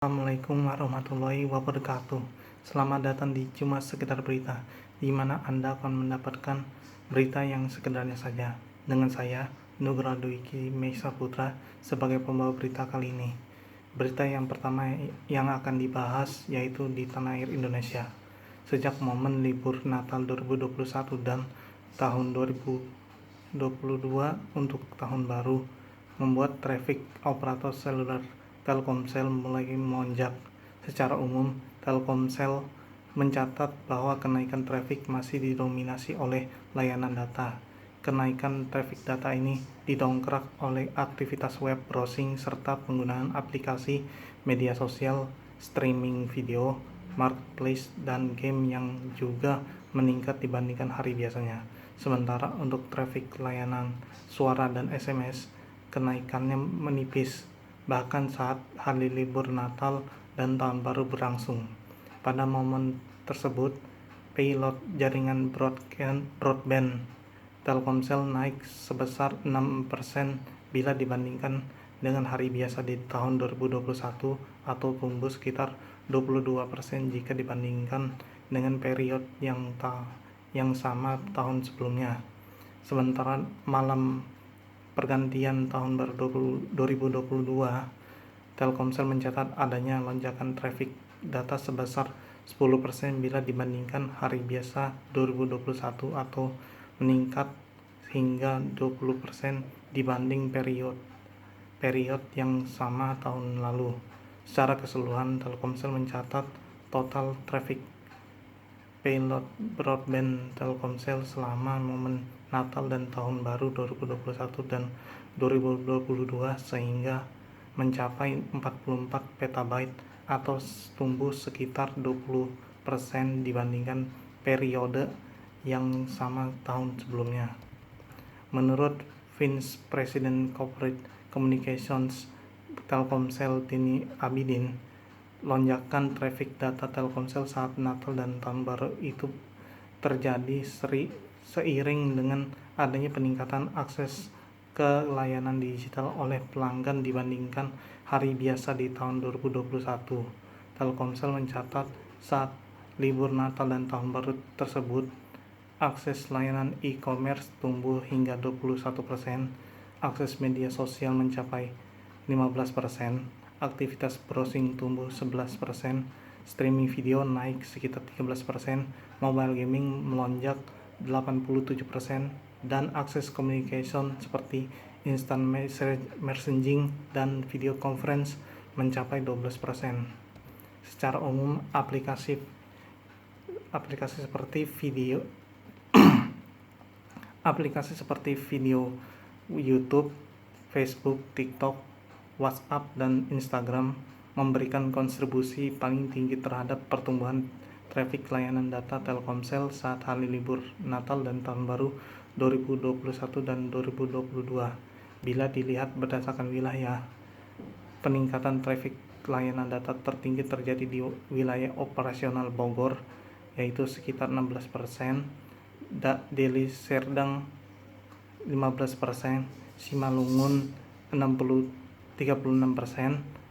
Assalamualaikum warahmatullahi wabarakatuh. Selamat datang di Cuma Sekedar Berita, di mana Anda akan mendapatkan berita yang sekedarnya saja. Dengan saya, Nugroho Dwiki Meisa Putra, sebagai pembawa berita kali ini. Berita yang pertama yang akan dibahas yaitu di tanah air Indonesia. Sejak momen libur Natal 2021 dan tahun 2022 untuk tahun baru, membuat trafik operator seluler Telkomsel mulai melonjak. Secara umum, Telkomsel mencatat bahwa kenaikan trafik masih didominasi oleh layanan data. Kenaikan trafik data ini didongkrak oleh aktivitas web browsing serta penggunaan aplikasi media sosial, streaming video, marketplace, dan game yang juga meningkat dibandingkan hari biasanya. Sementara untuk trafik layanan suara dan SMS, kenaikannya menipis, bahkan saat hari libur Natal dan Tahun Baru berlangsung. Pada momen tersebut, payload jaringan broadband Telkomsel naik sebesar 6% bila dibandingkan dengan hari biasa di tahun 2021 atau tumbuh sekitar 22% jika dibandingkan dengan periode yang sama tahun sebelumnya. Sementara malam pergantian tahun baru 2022, Telkomsel mencatat adanya lonjakan trafik data sebesar 10% bila dibandingkan hari biasa 2021 atau meningkat hingga 20% dibanding periode yang sama tahun lalu. Secara keseluruhan, Telkomsel mencatat total trafik payload broadband Telkomsel selama momen Natal dan Tahun Baru 2021 dan 2022 sehingga mencapai 44 petabyte atau tumbuh sekitar 20% dibandingkan periode yang sama tahun sebelumnya. Menurut Vice President Corporate Communications Telkomsel Dini Abidin, lonjakan trafik data Telkomsel saat Natal dan Tahun Baru itu terjadi seiring dengan adanya peningkatan akses ke layanan digital oleh pelanggan dibandingkan hari biasa di tahun 2021. Telkomsel mencatat saat libur Natal dan Tahun Baru tersebut, akses layanan e-commerce tumbuh hingga 21%, akses media sosial mencapai 15%, aktivitas browsing tumbuh 11%, streaming video naik sekitar 13%, mobile gaming melonjak 87%, dan akses communication seperti instant messaging dan video conference mencapai 12%. Secara umum, aplikasi seperti video YouTube, Facebook, TikTok, WhatsApp, dan Instagram memberikan kontribusi paling tinggi terhadap pertumbuhan trafik layanan data Telkomsel saat hari libur Natal dan Tahun Baru 2021 dan 2022. Bila dilihat berdasarkan wilayah, peningkatan trafik layanan data tertinggi terjadi di wilayah operasional Bogor, yaitu sekitar 16%, Deli Serdang 15%, Simalungun 36%,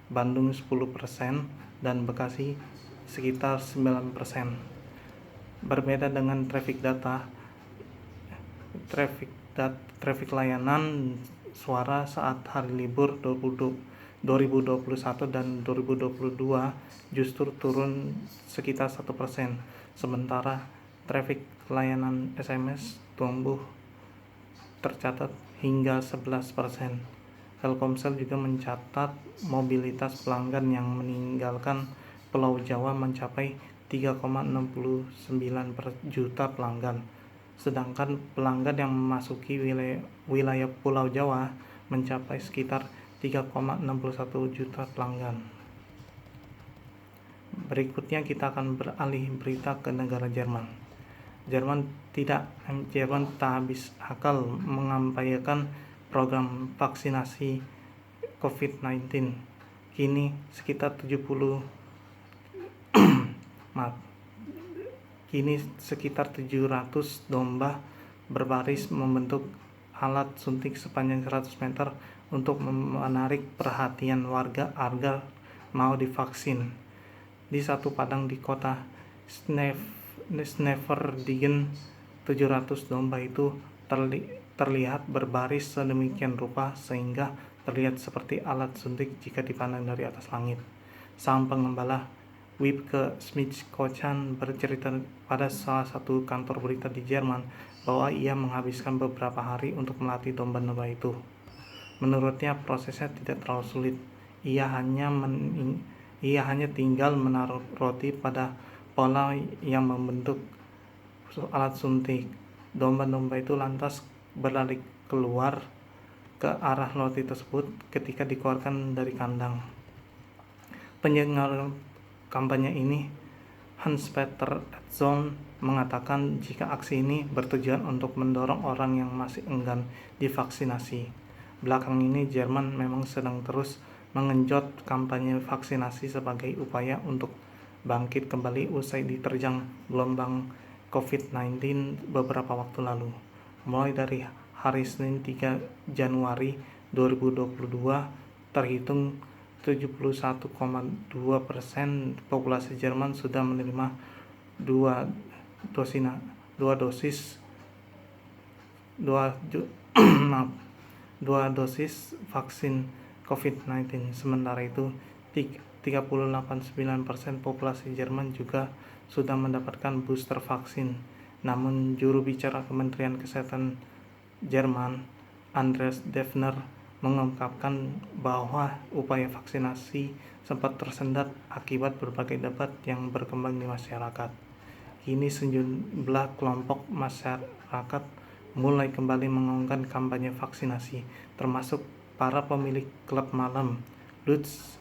Bandung 10%, dan Bekasi sekitar 9%. Berbeda dengan trafik layanan suara saat hari libur 2021 dan 2022 justru turun sekitar 1%, sementara trafik layanan SMS tumbuh tercatat hingga 11%. Telkomsel juga mencatat mobilitas pelanggan yang meninggalkan Pulau Jawa mencapai 3,69 juta pelanggan, sedangkan pelanggan yang memasuki wilayah Pulau Jawa mencapai sekitar 3,61 juta pelanggan. Berikutnya kita akan beralih berita ke negara Jerman. Jerman tak habis akal mengampaikan program vaksinasi COVID-19. Kini sekitar 700 domba berbaris membentuk alat suntik sepanjang 100 meter untuk menarik perhatian warga agar mau divaksin. Di satu padang di kota Sneverdingen, 700 domba itu terlihat berbaris sedemikian rupa sehingga terlihat seperti alat suntik jika dipandang dari atas langit. Sang pengembala Wiebke Schmidt-Kochan bercerita pada salah satu kantor berita di Jerman bahwa ia menghabiskan beberapa hari untuk melatih domba-domba itu. Menurutnya prosesnya tidak terlalu sulit. Ia hanya tinggal menaruh roti pada pola yang membentuk alat suntik. Domba-domba itu lantas berlari keluar ke arah roti tersebut ketika dikeluarkan dari kandang. Penyelenggara kampanye ini, Hans-Peter Edzon, mengatakan jika aksi ini bertujuan untuk mendorong orang yang masih enggan divaksinasi. Belakang ini Jerman memang sedang terus mengenjot kampanye vaksinasi sebagai upaya untuk bangkit kembali usai diterjang gelombang COVID-19 beberapa waktu lalu. Mulai dari hari Senin 3 Januari 2022 terhitung 71,2% populasi Jerman sudah menerima dua dosis vaksin COVID-19. Sementara itu, 38,9% populasi Jerman juga sudah mendapatkan booster vaksin. Namun, juru bicara Kementerian Kesehatan Jerman, Andreas Defner, mengungkapkan bahwa upaya vaksinasi sempat tersendat akibat berbagai debat yang berkembang di masyarakat. Kini sejumlah kelompok masyarakat mulai kembali menggaungkan kampanye vaksinasi, termasuk para pemilik klub malam. Lutz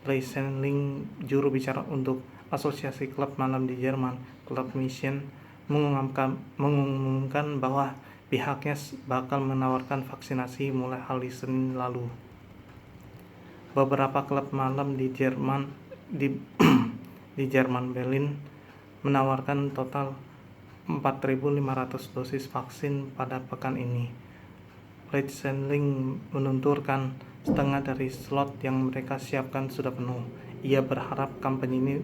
Leisening, juru bicara untuk Asosiasi Klub Malam di Jerman, Club Mission, mengumumkan bahwa pihaknya bakal menawarkan vaksinasi mulai hari Senin lalu. Beberapa klub malam di Jerman Berlin menawarkan total 4.500 dosis vaksin pada pekan ini. Leisening menuturkan setengah dari slot yang mereka siapkan sudah penuh. Ia berharap kampanye ini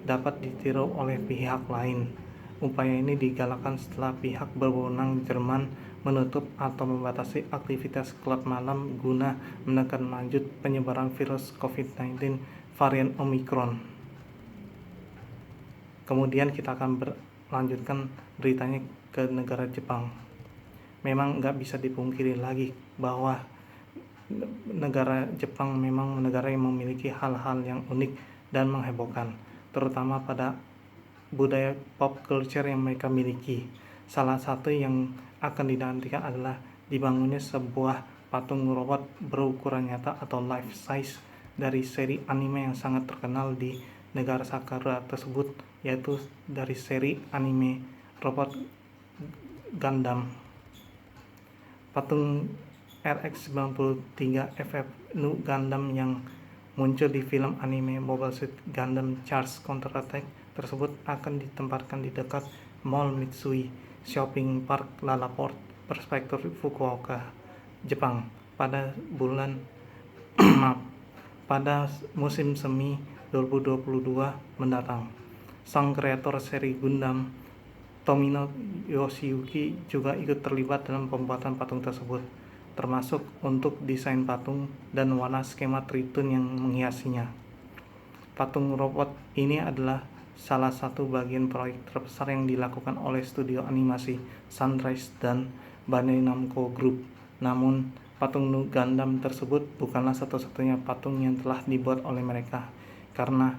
dapat ditiru oleh pihak lain. Upaya ini digalakkan setelah pihak berwenang Jerman menutup atau membatasi aktivitas klub malam guna menekan lanjut penyebaran virus COVID-19 varian Omicron. Kemudian kita akan melanjutkan beritanya ke negara Jepang. Memang nggak bisa dipungkiri lagi bahwa negara Jepang memang negara yang memiliki hal-hal yang unik dan menghebohkan, terutama pada budaya pop culture yang mereka miliki. Salah satu yang akan dinantikan adalah dibangunnya sebuah patung robot berukuran nyata atau life size dari seri anime yang sangat terkenal di negara Sakura tersebut, yaitu dari seri anime robot Gundam. Patung RX-93 Nu Gundam yang muncul di film anime Mobile Suit Gundam Charge Counter Attack tersebut akan ditempatkan di dekat Mall Mitsui Shopping Park Lalaport, Prefektur Fukuoka, Jepang pada musim semi 2022 mendatang. Sang kreator seri Gundam, Tomino Yoshiyuki, juga ikut terlibat dalam pembuatan patung tersebut, termasuk untuk desain patung dan warna skema Triton yang menghiasinya. Patung robot ini adalah salah satu bagian proyek terbesar yang dilakukan oleh studio animasi Sunrise dan Bandai Namco Group. Namun, patung Nu Gundam tersebut bukanlah satu-satunya patung yang telah dibuat oleh mereka, karena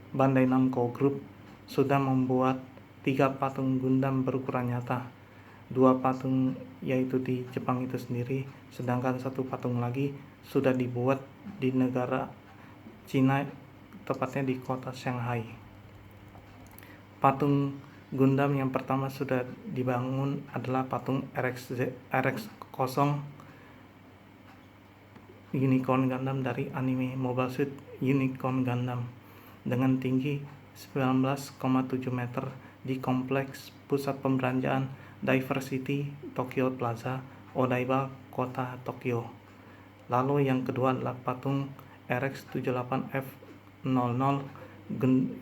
Bandai Namco Group sudah membuat 3 patung Gundam berukuran nyata. 2 patung yaitu di Jepang itu sendiri, sedangkan 1 patung lagi sudah dibuat di negara Cina, tepatnya di kota Shanghai. Patung Gundam yang pertama sudah dibangun adalah patung RX-0 Unicorn Gundam dari anime Mobile Suit Unicorn Gundam dengan tinggi 19,7 meter di kompleks pusat pembelanjaan Diversity Tokyo Plaza, Odaiba, kota Tokyo. Lalu yang kedua adalah patung RX-78F00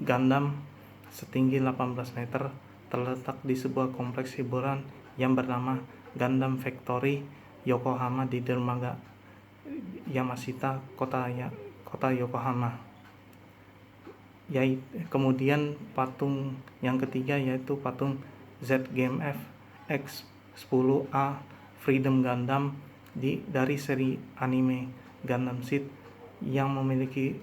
Gundam setinggi 18 meter terletak di sebuah kompleks hiburan yang bernama Gundam Factory Yokohama di dermaga Yamashita, kota Yokohama. Kemudian patung yang ketiga yaitu patung ZGMF X-10A Freedom Gundam dari seri anime Gundam Seed yang memiliki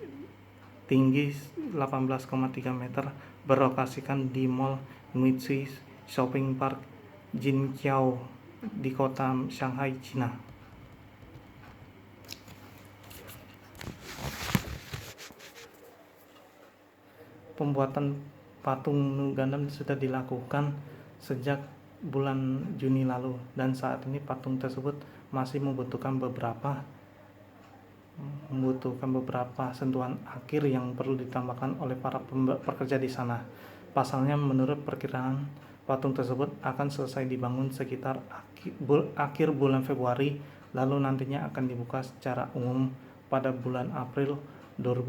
tinggi 18,3 meter, berlokasikan di Mall Mitsui Shopping Park Jinqiao di kota Shanghai, Cina. Pembuatan patung Gundam sudah dilakukan sejak bulan Juni lalu, dan saat ini patung tersebut masih membutuhkan beberapa sentuhan akhir yang perlu ditambahkan oleh para pekerja di sana. Pasalnya, menurut perkiraan, patung tersebut akan selesai dibangun sekitar akhir bulan Februari, lalu nantinya akan dibuka secara umum pada bulan April 2020.